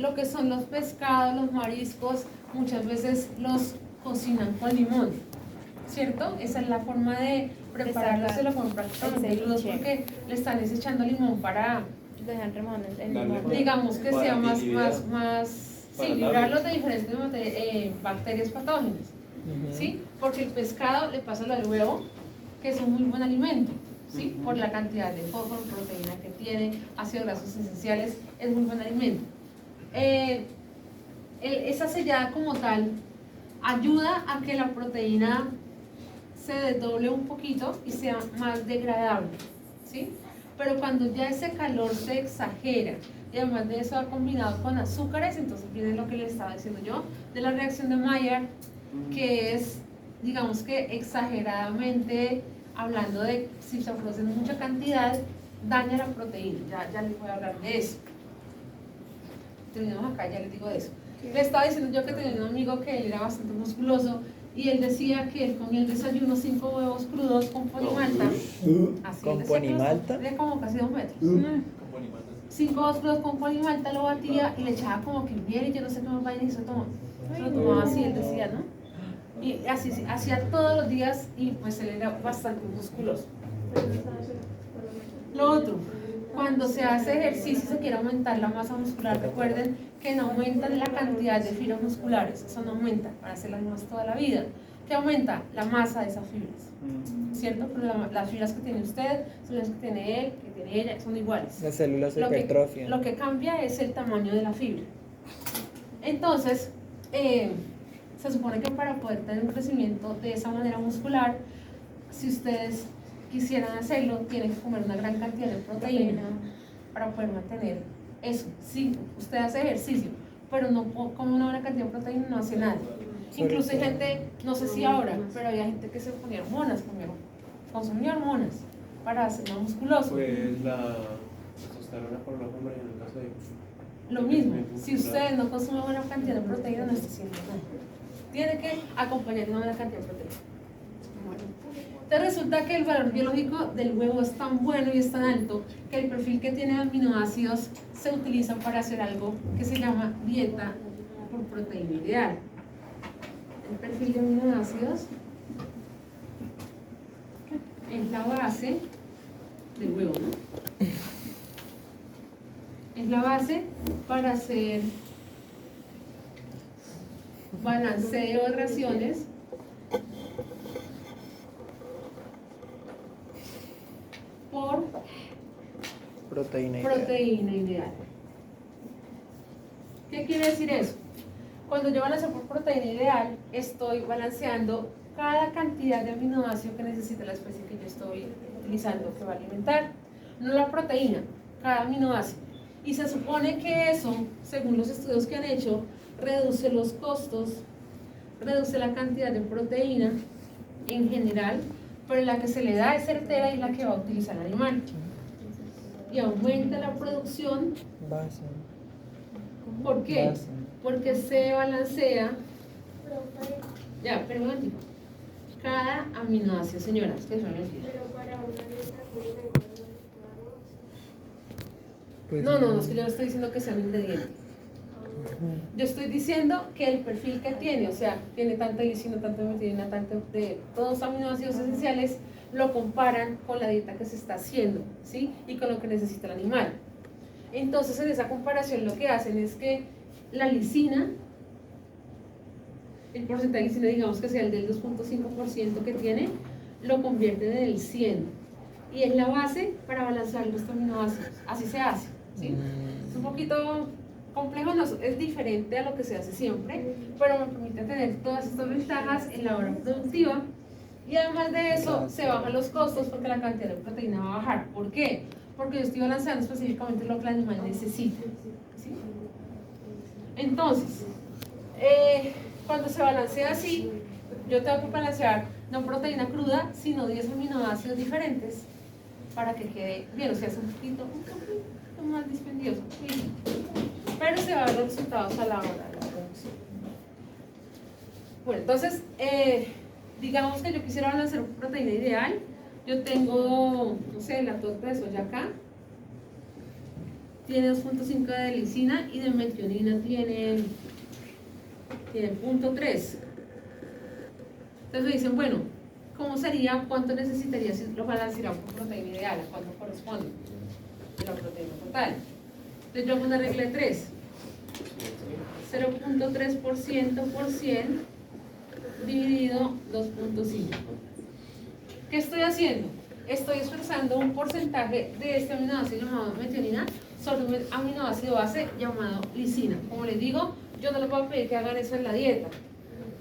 Lo que son los pescados, los mariscos, muchas veces los cocinan con limón, ¿cierto? Esa es la forma de prepararlos, se lo ponen prácticamente El crudos ceviche. porque le están echando limón para, Dejan remojar el Dale. limón. digamos que sea más, Para sí, librarlos de diferentes bacterias patógenas. Ujú. ¿Sí? Porque el pescado le pasa lo del huevo, que es un muy buen alimento, ¿sí? Por la cantidad de fósforo, proteína que tiene, ácidos grasos esenciales, es muy buen alimento. Esa sellada como tal ayuda a que la proteína se desdoble un poquito y sea más degradable, ¿sí? Pero cuando ya ese calor se exagera y además de eso va combinado con azúcares, entonces viene lo que le estaba diciendo yo, de la reacción de Maillard, que es, digamos que exageradamente, hablando de si se produce en mucha cantidad, daña la proteína. Ya les voy a hablar de eso. Terminamos acá, ya les digo de eso. Le estaba diciendo yo que tenía un amigo que él era bastante musculoso y él decía que él comía el desayuno 5 huevos crudos con ponimalta. Así, ¿Con él decía que ponimalta? De como casi 2 metros. Con Ponimalta, sí. 5 huevos crudos con ponimalta lo batía y le echaba como que miel y yo no sé qué más vaina y se lo tomaba así, él decía, ¿no? Y así hacía todos los días y pues él era bastante musculoso. Lo otro, cuando se hace ejercicio y se quiere aumentar la masa muscular, recuerden que no aumentan la cantidad de fibras musculares, eso no aumenta, para hacer las mismas toda la vida. ¿Qué aumenta? La masa de esas fibras, ¿cierto? Pero las fibras que tiene usted, son las que tiene él, que tiene ella, son iguales. Las células se hipertrofian. Lo que cambia es el tamaño de la fibra. Entonces, se supone que para poder tener un crecimiento de esa manera muscular, si ustedes quisieran hacerlo, tienen que comer una gran cantidad de proteína para poder mantener eso. Si usted hace ejercicio, pero no come una buena cantidad de proteína, no hace nada. Incluso hay gente, no sé si ahora, pero había gente que se ponía hormonas, consumía hormonas para hacer más musculoso. Pues la testosterona por los hombres en el caso de... Lo mismo, si usted no consume buena cantidad de proteína, no está haciendo nada. Tiene que acompañar una buena cantidad de proteína. Entonces resulta que el valor biológico del huevo es tan bueno y es tan alto que el perfil que tiene aminoácidos se utiliza para hacer algo que se llama dieta por proteína ideal. El perfil de aminoácidos es la base del huevo, ¿no? Es la base para hacer balanceo de raciones por Proteína ideal. proteína ideal. ¿Qué quiere decir eso? Cuando yo balanceo por proteína ideal, estoy balanceando cada cantidad de aminoácido que necesita la especie que yo estoy utilizando que va a alimentar. No la proteína, cada aminoácido. Y se supone que eso, según los estudios que han hecho, reduce los costos, reduce la cantidad de proteína en general, pero la que se le da es certera y la que va a utilizar el animal. Y aumenta la producción. Base. ¿Por qué? Base. Porque se balancea. Ya, pero un momentito. Cada aminoácido, señoras, que suena mentira. Pero para una dieta con Pues, No, es que yo no estoy diciendo que sea un ingrediente. Yo estoy diciendo que el perfil que tiene, o sea, tiene tanta lisina, tanto de metionina, tanto de todos los aminoácidos esenciales, lo comparan con la dieta que se está haciendo, ¿sí? Y con lo que necesita el animal. Entonces, en esa comparación lo que hacen es que la lisina, el porcentaje de lisina, digamos que sea el del 2.5% que tiene, lo convierten en el 100. Y es la base para balancear los aminoácidos. Así se hace, ¿sí? Es un poquito complejo, no, es diferente a lo que se hace siempre, pero me permite tener todas estas ventajas en la hora productiva y además de eso se bajan los costos porque la cantidad de proteína va a bajar. ¿Por qué? Porque yo estoy balanceando específicamente lo que el animal necesita, ¿sí? Entonces, cuando se balancea así, yo tengo que balancear no proteína cruda, sino 10 aminoácidos diferentes para que quede bien, o sea, es un poquito más dispendioso, ¿sí? Pero se van a ver los resultados a la hora de la producción. Bueno, entonces, digamos que yo quisiera balancear proteína ideal. Yo tengo, no sé, la torta de soya acá. Tiene 2.5 de lisina y de metionina tiene 0.3. Entonces me dicen, bueno, ¿cómo sería? ¿Cuánto necesitaría si lo balanceara por proteína ideal? ¿A cuánto corresponde la proteína total? Entonces yo hago una regla de 3. 0.3% por 100 dividido 2.5. ¿Qué estoy haciendo? Estoy expresando un porcentaje de este aminoácido llamado metionina sobre un aminoácido base llamado lisina. Como les digo, yo no les voy a pedir que hagan eso en la dieta.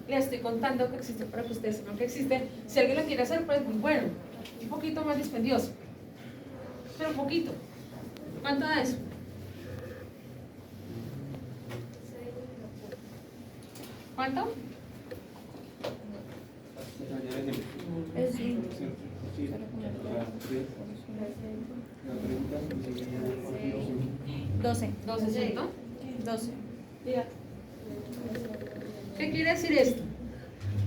Les estoy contando que existe para que ustedes sepan que existe. Si alguien lo quiere hacer, pues muy bueno. Un poquito más dispendioso. Pero un poquito. ¿Cuánto da eso? ¿Cuánto? Es 12. 12, ¿cierto? 12. ¿Qué quiere decir esto?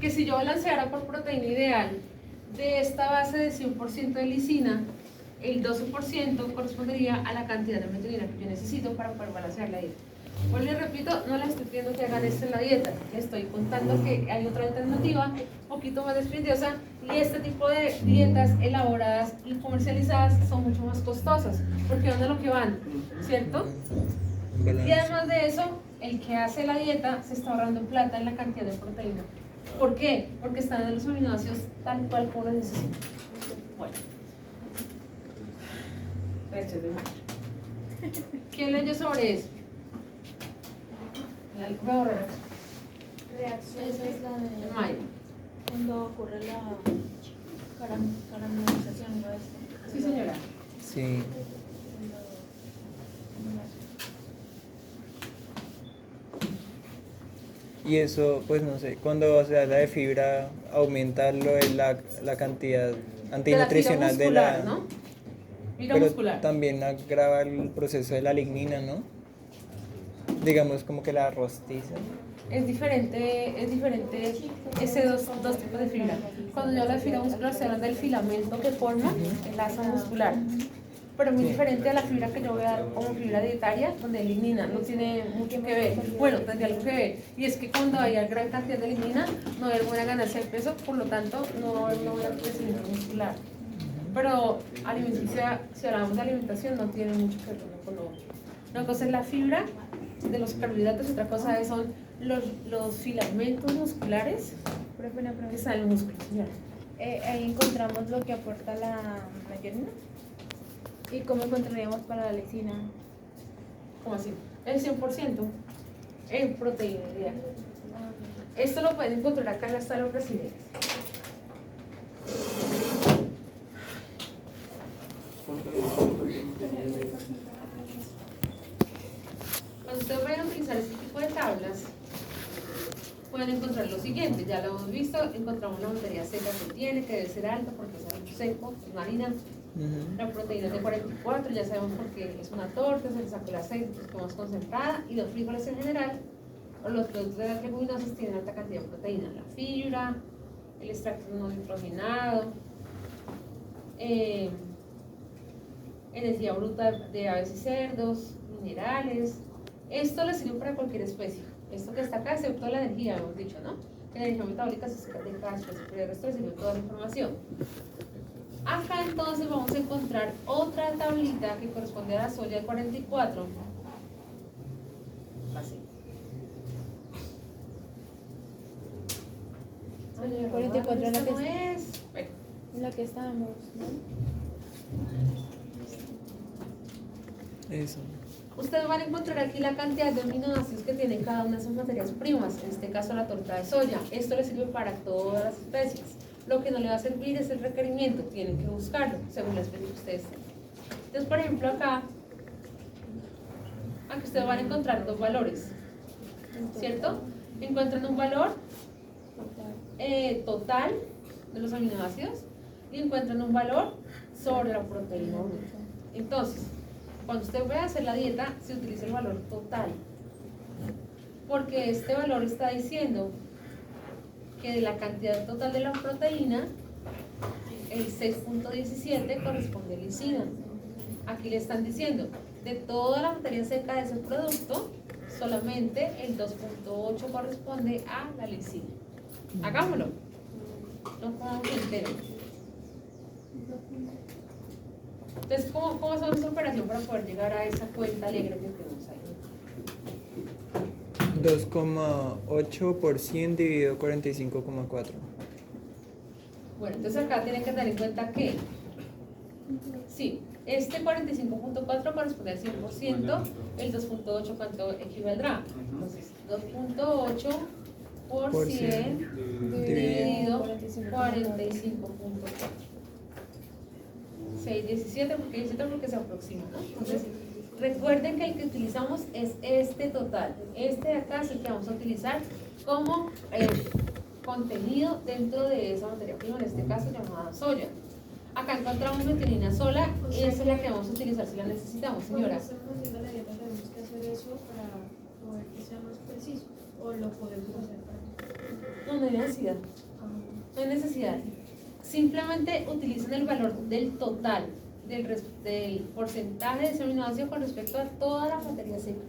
que si yo balanceara por proteína ideal de esta base de 100% de lisina, el 12% correspondería a la cantidad de metionina que yo necesito para poder balancear la dieta. Pues les repito, no les estoy pidiendo que hagan esto en la dieta, les estoy contando que hay otra alternativa un poquito más dispendiosa y este tipo de dietas elaboradas y comercializadas son mucho más costosas porque van a lo que van, ¿cierto? Y además de eso, el que hace la dieta se está ahorrando en plata en la cantidad de proteína. ¿Por qué? Porque están en los aminoácidos tal cual como los necesitan. Bueno. ¿Quién leyó sobre eso? Voy a borrar. Reacción. Esa es la de Maya. cuando ocurre la caramelización, ¿no es? Sí, señora. Sí. Y eso, pues no sé, cuando se habla de fibra, aumenta lo de la cantidad antinutricional de la... ¿no? Fibra Pero muscular. también agrava el proceso de la lignina, ¿no? Digamos como que la rostiza. Es diferente ese dos tipos de fibra. Cuando yo hablo de fibra muscular, se habla del filamento que forma el asa muscular. Pero muy diferente a la fibra que yo voy a dar como fibra dietaria, donde hay lignina, no tiene mucho que ver. Bueno, tendría algo que ver. Y es que cuando hay gran cantidad de lignina, no va a haber buena ganancia de peso, por lo tanto, no va a haber un buen crecimiento muscular. Pero alimenticia, si hablamos de alimentación, no tiene mucho que ver con lo otro. Una cosa es la fibra de los carbohidratos, otra cosa son los filamentos musculares que están en el músculo. Señora. Ahí encontramos lo que aporta la metionina. ¿Y cómo encontraríamos para la lisina? ¿Cómo así? El 100% en proteína ideal. Esto lo pueden encontrar acá en las tablas brasileñas. Cuando ustedes vayan a utilizar este tipo de tablas, pueden encontrar lo siguiente. Ya lo hemos visto, encontramos la materia seca que tiene, que debe ser alta porque es algo seco, es marina. La proteína es de 44, ya sabemos por qué es una torta, se le sacó el aceite, es más concentrada, y los frijoles en general, o los productos de las leguminosas tienen alta cantidad de proteína, la fibra, el extracto no nitrogenado, energía bruta de aves y cerdos, minerales. Esto le sirve para cualquier especie. Esto que está acá, excepto la energía, hemos dicho, ¿no? Que la energía metabólica se saca de cada especie, pero el resto le sirve toda la información. Acá entonces vamos a encontrar otra tablita que corresponde a la soya de 44. Así. 44 en la que no es. Bueno, en la que estábamos, ¿no? Eso. ustedes van a encontrar aquí la cantidad de aminoácidos que tienen cada una de sus materias primas, en este caso la torta de soya. Esto le sirve para todas las especies. Lo que no le va a servir es el requerimiento, tienen que buscarlo según la especie que ustedes tengan. Entonces, por ejemplo, acá ustedes van a encontrar dos valores, ¿cierto? Encuentran un valor total de los aminoácidos y encuentran un valor sobre la proteína bruta. Entonces, cuando usted vaya a hacer la dieta, se utiliza el valor total, porque este valor está diciendo que de la cantidad total de la proteína, el 6.17 corresponde a lisina. Aquí le están diciendo, de toda la materia seca de ese producto, solamente el 2.8 corresponde a la lisina. Hagámoslo. No pongamos entero. Entonces, ¿cómo hacemos esa operación para poder llegar a esa cuenta alegre que tenemos ahí? 2,8% dividido 45,4. Bueno, entonces acá tienen que tener en cuenta que, sí, este 45.4 corresponde al 100%, el 2.8 ¿cuánto equivaldrá? Entonces, 2.8% dividido 45.4. 6.17, porque 17 porque se aproxima, ¿no? Entonces, recuerden que el que utilizamos es este total. Este de acá es el que vamos a utilizar como contenido dentro de esa materia prima, en este caso llamada soya. Acá encontramos metionina sola y esa es la que vamos a utilizar si la necesitamos, señora. Cuando estamos haciendo la dieta tenemos que hacer eso para poder que sea más preciso, o lo podemos hacer para... No hay necesidad. No hay necesidad. Simplemente utilicen el valor del total, del porcentaje de ese aminoácido con respecto a toda la materia seca,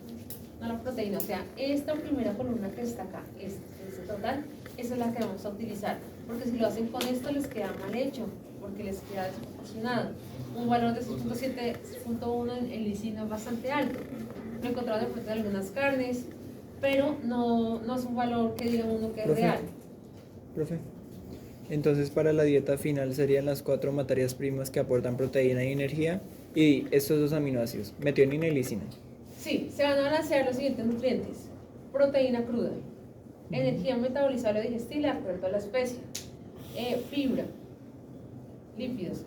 no la proteína. O sea, esta primera columna que está acá, este total, esa es la que vamos a utilizar. Porque si lo hacen con esto les queda mal hecho, porque les queda desproporcionado. Un valor de 6.7.1 en lisina es bastante alto. Lo encontramos de pronto en algunas carnes, pero no es un valor que diga uno que es Profe. real. Profe. Entonces, para la dieta final serían las 4 materias primas que aportan proteína y energía y estos 2 aminoácidos, metionina y lisina. Sí, se van a balancear los siguientes nutrientes: proteína cruda, energía metabolizable o digestible de acuerdo a la especie, fibra, lípidos,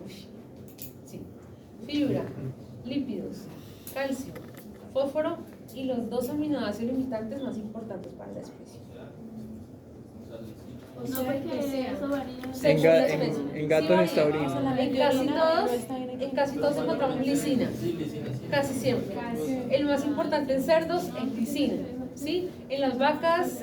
fibra, lípidos, calcio, fósforo y los 2 aminoácidos limitantes más importantes para la especie. O sea, que eso varía. Según la especie. En gatos Sí, está varía. orina. En casi todos encontramos lisina, casi siempre. El más importante en cerdos es lisina, ¿sí? En las vacas,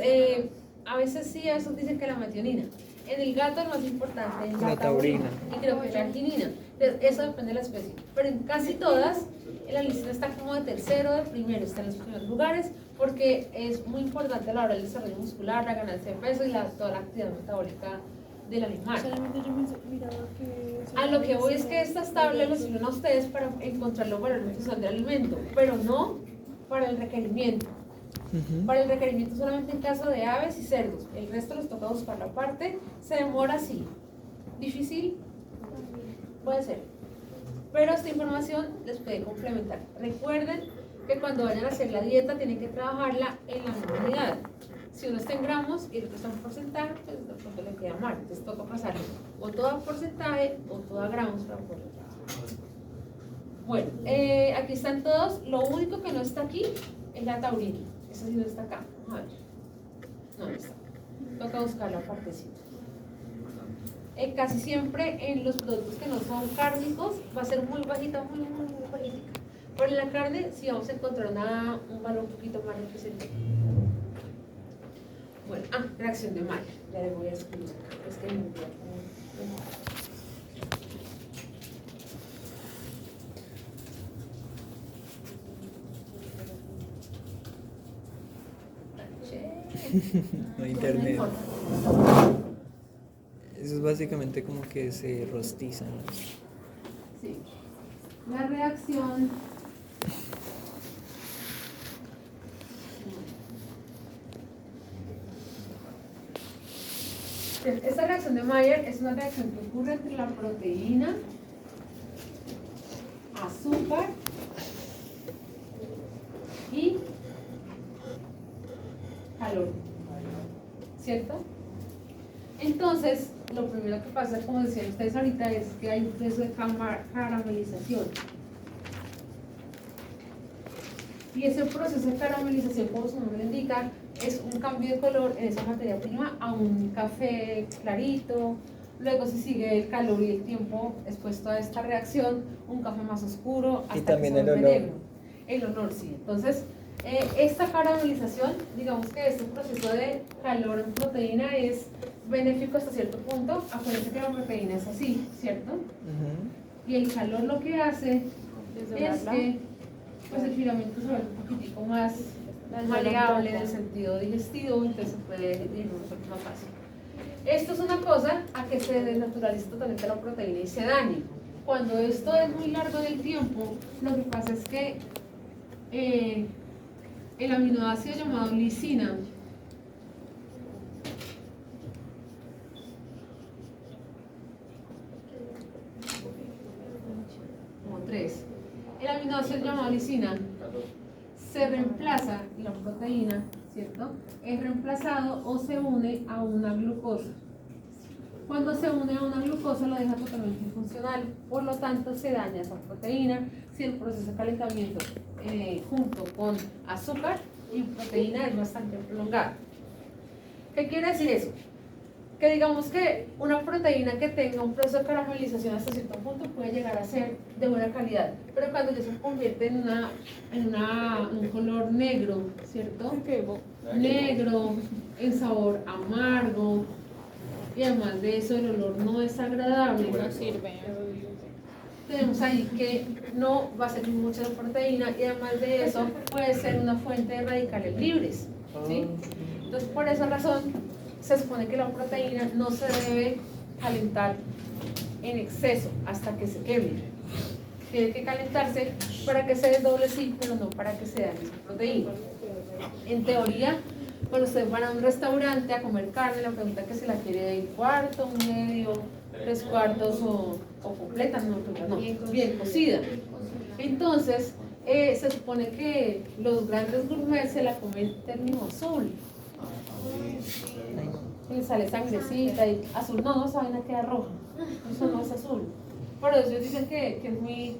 a veces sí, a veces dicen que la metionina. En el gato el más importante es la taurina y creo que la arginina. Entonces, eso depende de la especie. Pero en casi todas, la lisina está como de tercero, de primero, está en los primeros lugares, porque es muy importante a la hora del desarrollo muscular, la ganancia de peso y toda la actividad metabólica del animal. Solamente yo miraba que... A lo que voy es que estas tablas les sirven a ustedes para encontrar los valores nutricionales del alimento, pero no para el requerimiento. Para el requerimiento solamente en caso de aves y cerdos. El resto les toca buscar la parte. Se demora así. ¿Difícil? Puede ser. Pero esta información les puede complementar. Recuerden que cuando vayan a hacer la dieta tienen que trabajarla en la misma unidad. Si uno está en gramos y el otro está en porcentaje, pues de pronto le queda mal. Entonces toca pasarlo o todo a porcentaje o todo a gramos para poder trabajar. Bueno, aquí están todos. Lo único que no está aquí es la taurina. Esa sí no está acá. Vamos a ver. No está. Toca buscar la partecita. Casi siempre en los productos que no son cárnicos va a ser muy bajita, muy bajita. Pero en la carne sí vamos a encontrar un valor un poquito más representativo. Bueno, reacción de Maillard. Ya le voy a escribir acá. Es que me olvidé. No internet. Eso es básicamente como que se rostizan. Sí. La reacción esta reacción de Maillard es una reacción que ocurre entre la proteína, azúcar y calor, ¿cierto? Entonces, lo primero que pasa, como decían ustedes ahorita, es que hay un proceso de caramelización. Y ese proceso de caramelización, como su nombre lo indica, es un cambio de color en esa materia prima a un café clarito. Luego se sigue el calor y el tiempo expuesto a esta reacción, un café más oscuro hasta Y también que se el vuelve olor. negro. El olor, sí. Entonces, esta caramelización, digamos que este proceso de calor en proteína es benéfico hasta cierto punto. Acuérdense que la proteína es así, ¿cierto? Y el calor lo que hace es que pues, el filamento se vuelve un poquitico más maleable en el sentido digestivo, entonces se puede digerir un poco más fácil. Esto es una cosa a que se desnaturaliza totalmente la proteína y se dañe. Cuando esto es muy largo en el tiempo, lo que pasa es que el aminoácido llamado lisina como 3. El aminoácido llamado lisina se reemplaza, la proteína, ¿cierto? Es reemplazado o se une a una glucosa. Cuando se une a una glucosa lo deja totalmente infuncional, por lo tanto se daña esa proteína si el proceso de calentamiento junto con azúcar y proteína es bastante prolongado. ¿Qué quiere decir eso? Que digamos que una proteína que tenga un proceso de caramelización hasta cierto punto puede llegar a ser de buena calidad, pero cuando ya se convierte en un color negro, ¿cierto? Negro, en sabor amargo, y además de eso el olor no es agradable. No sirve. Tenemos ahí que no va a ser mucha proteína y además de eso puede ser una fuente de radicales libres, ¿sí? Entonces por esa razón se supone que la proteína no se debe calentar en exceso hasta que se queme. Tiene que calentarse para que se desdoble, sí, pero no para que se dañe esa proteína. En teoría, cuando ustedes van a un restaurante a comer carne, la pregunta es que se la quiere de cuarto, medio, 3/4 o completa, no, bien cocida. Entonces, se supone que los grandes gourmets se la comen término azul. Y sale sangrecita y azul, no, esa vaina queda roja, eso no es azul. Por eso ellos dicen que es muy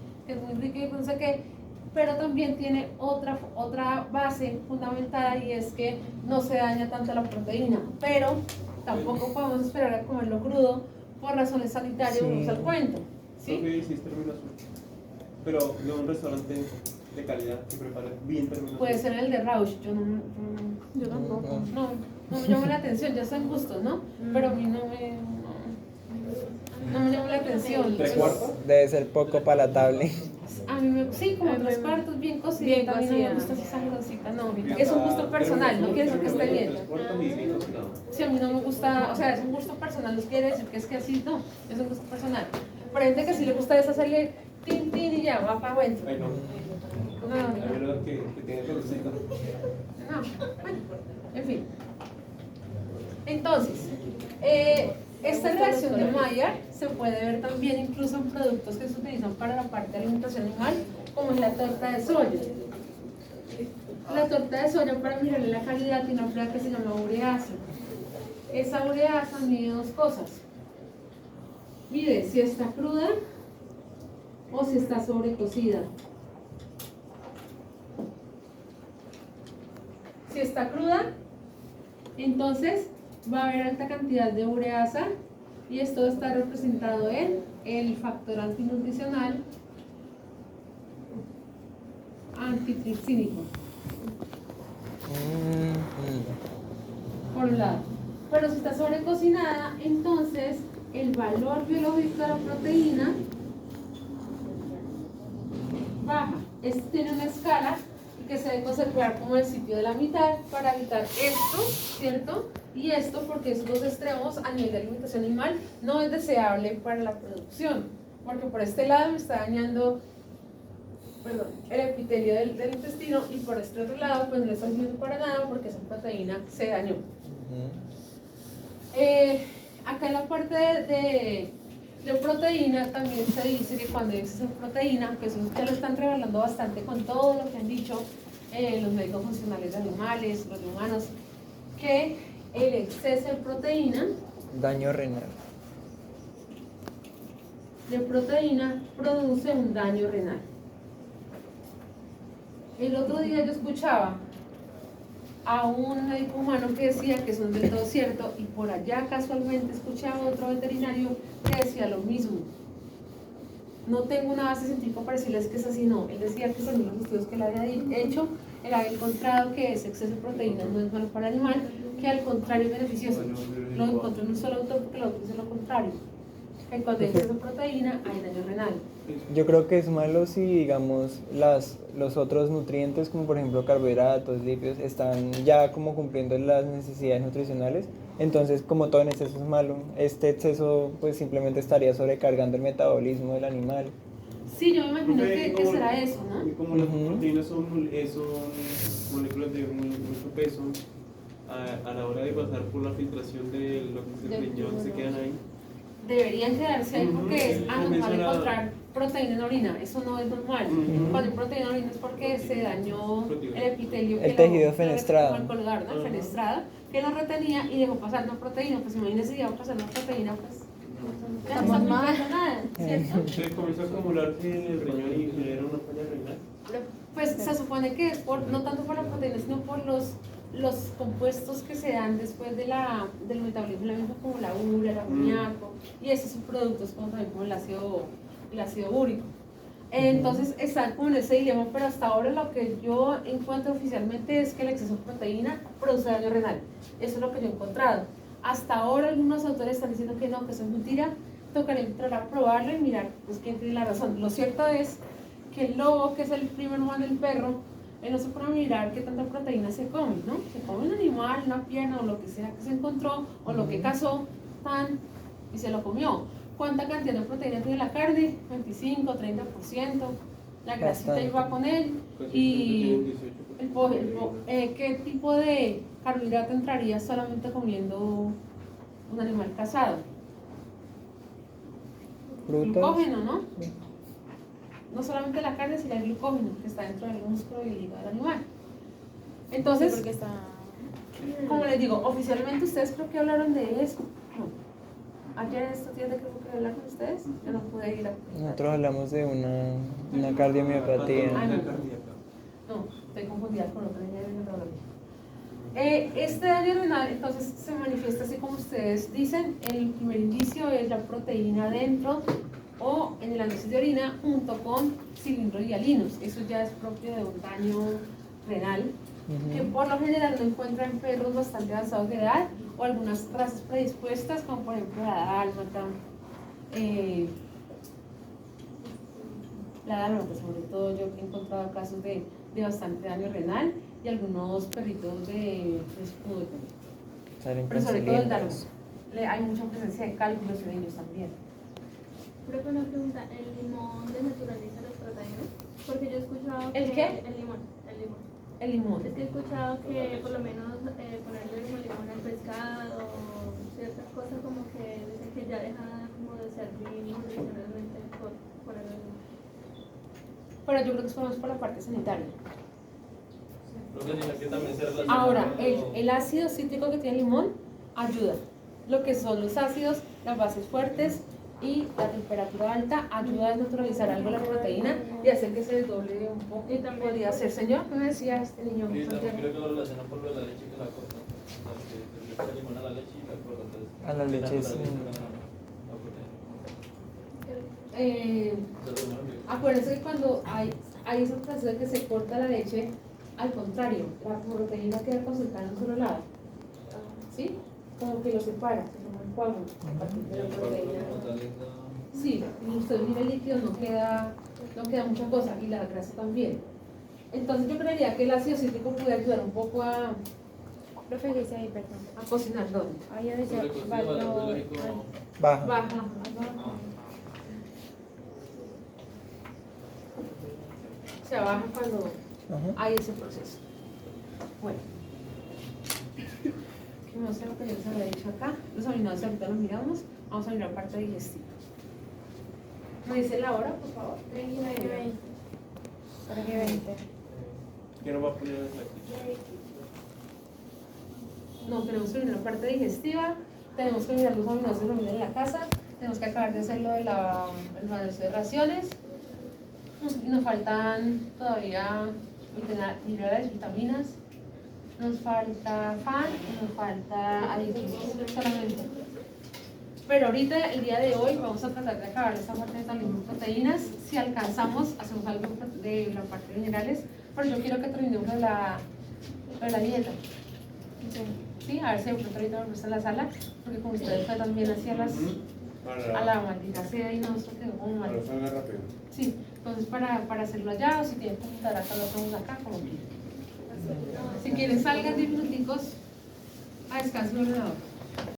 rico y pienso que, pero también tiene otra base fundamental y es que no se daña tanto la proteína, pero tampoco podemos esperar a comerlo crudo por razones sanitarias, vamos al cuento. ¿Sí? ¿Sí? Sí, término azul. Pero de un restaurante de calidad que prepare bien término azul. Puede ser el de Rausch, yo tampoco. No me llama la atención, ya son gustos, ¿no? Pero a mí no me llama la atención. ¿3/4? Debe ser poco palatable. A mí sí, como 3/4 bien cocida, a mí no me gusta esa sangrosita, no. Es un gusto personal, no quiere decir que esté bien. 3/4 y bien cocinado. Si a mí no me gusta, o sea, es un gusto personal, no quiere decir que es que así, no, es un gusto personal. Pero hay gente que sí le gusta deshacerle tin y ya, va para adentro. Ay, no. No, A mí lo que tiene pelucita. no, bueno, en fin. Entonces, esta reacción de Maillard se puede ver también incluso en productos que se utilizan para la parte de alimentación animal, como es la torta de soya. La torta de soya, para mirarle la calidad, tiene una prueba que se llama ureasa. Esa ureasa mide dos cosas. Mide si está cruda o si está sobrecocida. Si está cruda, entonces va a haber alta cantidad de ureasa y esto está representado en el factor antinutricional antitripsínico, por un lado. Pero si está sobrecocinada, entonces el valor biológico de la proteína baja. Esto tiene una escala que se debe conservar como el sitio de la mitad para evitar esto, ¿cierto? Y esto porque esos dos extremos a nivel de alimentación animal no es deseable para la producción, porque por este lado me está dañando el epitelio del intestino y por este otro lado pues no le está sirviendo para nada porque esa proteína se dañó. Acá en la parte de proteína también se dice que cuando hay exceso de proteína, que eso ya lo están revelando bastante con todo lo que han dicho los médicos funcionales de animales, los de humanos, que el exceso de proteína Daño renal. produce un daño renal. El otro día yo escuchaba a un médico humano que decía que eso no es del todo cierto y por allá casualmente escuchaba a otro veterinario que decía lo mismo. No tengo una base científica para decirles que es así, no. Él decía que según los estudios que él había hecho, él había encontrado que ese exceso de proteínas no es malo para el animal, que al contrario es beneficioso. Lo encontró en un solo autor porque el autor dice lo contrario. Que cuando hay exceso de proteína hay daño renal. Yo creo que es malo si, digamos, los otros nutrientes, como por ejemplo carbohidratos, lípidos, están ya como cumpliendo las necesidades nutricionales. Entonces, como todo en exceso es malo, este exceso pues simplemente estaría sobrecargando el metabolismo del animal. Sí, yo me imagino que será eso, ¿no? Y como las proteínas son moléculas de mucho peso, a la hora de pasar por la filtración de lo que es el riñón, se quedan ahí. Deberían quedarse ahí porque es anormal Comienzan a- encontrar proteína en orina, eso no es normal. Cuando hay proteína en orina es porque se dañó el epitelio, El tejido fenestrado. el colgar, ¿no? El fenestrado, que lo retenía y dejó pasar una proteína. Pues imagínense si iba a pasar una proteína, pues ya no está pasando nada, ¿cierto? Se comienza a acumularse en el riñón y genera una falla renal. Pues se supone que es no tanto por la proteína, sino por los compuestos que se dan después del metabolismo, como la urea, el amoníaco, y esos subproductos como también como el ácido úrico. Entonces están como en ese dilema, pero hasta ahora lo que yo encuentro oficialmente es que el exceso de proteína produce daño renal. Eso es lo que yo he encontrado. Hasta ahora algunos autores están diciendo que no, que eso es mentira. Tocaría entrar a probarlo y mirar pues, quién tiene la razón. Lo cierto es que el lobo, que es el primo hermano del perro, él no se pone a mirar qué tanta proteína se come, ¿no? Se come un animal, una pierna o lo que sea que se encontró o lo que cazó, tan, y se lo comió. ¿Cuánta cantidad de proteína tiene la carne? 25, 30%. La grasita Bastante. iba con él. Y ¿qué tipo de carbohidrato entraría solamente comiendo un animal cazado? Frutas. Glucógeno, ¿no? No solamente la carne, sino el glucógeno que está dentro del músculo y el hígado del animal. Entonces, Porque está... como les digo, oficialmente ustedes creo que hablaron de eso. No. Ayer estos días de creo que hablar con ustedes, yo no pude ir a... Nosotros hablamos de una cardiomiopatía. Ah, no, estoy confundida con otra línea de neurología. Este daño renal entonces se manifiesta así como ustedes dicen. El primer indicio es la proteína dentro o en el análisis de orina junto con cilindros hialinos. Eso ya es propio de un daño renal que por lo general no encuentra en perros bastante avanzados de edad o algunas razas predispuestas como por ejemplo la dálmata, sobre todo yo he encontrado casos de bastante daño renal y algunos perritos de escudo también. Pero sobre todo el dálmata. Hay mucha presencia de cálculos en ellos también. Pero una pregunta, ¿el limón desnaturaliza las proteínas? Porque yo he escuchado que... ¿El qué? El limón. El limón. Es que he escuchado que por lo menos ponerle como limón al pescado, ciertas cosas como que dicen que ya deja como de servir nutricionalmente por ponerle limón. Pero yo creo que es más por la parte sanitaria. Creo que tiene que también ser relacionado. Ahora, el ácido cítrico que tiene el limón ayuda. Lo que son los ácidos, las bases fuertes y la temperatura alta ayuda a desnaturalizar algo la proteína y hacer que se desdoble un poco. Y también podría ser, señor, ¿qué me decía este niño? Sí, también creo que lo relaciona por lo de la leche que la corta. Le echa limón a la leche y la corta. Entonces, A la leche, sí. Acuérdense que cuando hay ese proceso de que se corta la leche, al contrario, la proteína queda concentrada en un solo lado. ¿Sí? Como que lo separa, se forma un coágulo a partir de la proteína. Sí, y usted mira el líquido, no queda mucha cosa, y la grasa también. Entonces yo creería que el ácido cítrico puede ayudar un poco a Profe, ¿qué dice ahí, perdón? cocinar todo. Ahí ya decía, Baja. Baja. Se baja cuando hay ese proceso. Bueno. No sé lo que yo les había dicho acá. Los aminoácidos ahorita los miramos. Vamos a mirar parte digestiva. ¿Me dice la hora, por favor? 20. ¿Para qué 20? ¿Qué nos va a poner aquí? No, tenemos que mirar la parte digestiva. Tenemos que mirar los aminoácidos que vienen en la casa. Tenemos que acabar de hacer lo de la de raciones. Y nos faltan todavía minerales, vitaminas. Nos falta FAN y nos falta aditivos solamente. Pero ahorita, el día de hoy, vamos a tratar de acabar esta parte de también proteínas. Si alcanzamos, hacemos algo de la parte de minerales, pero yo quiero que terminemos de la dieta. Sí, a ver si de pronto ahorita me en la sala, porque como ustedes fue también hacia a la maldita sea y nosotros quedó como mal. Rápido. Sí, entonces para hacerlo allá o si tienen computadora acá, lo hacemos acá como quieran. Si quieren salgan 10 minuticos a descansar el ordenador.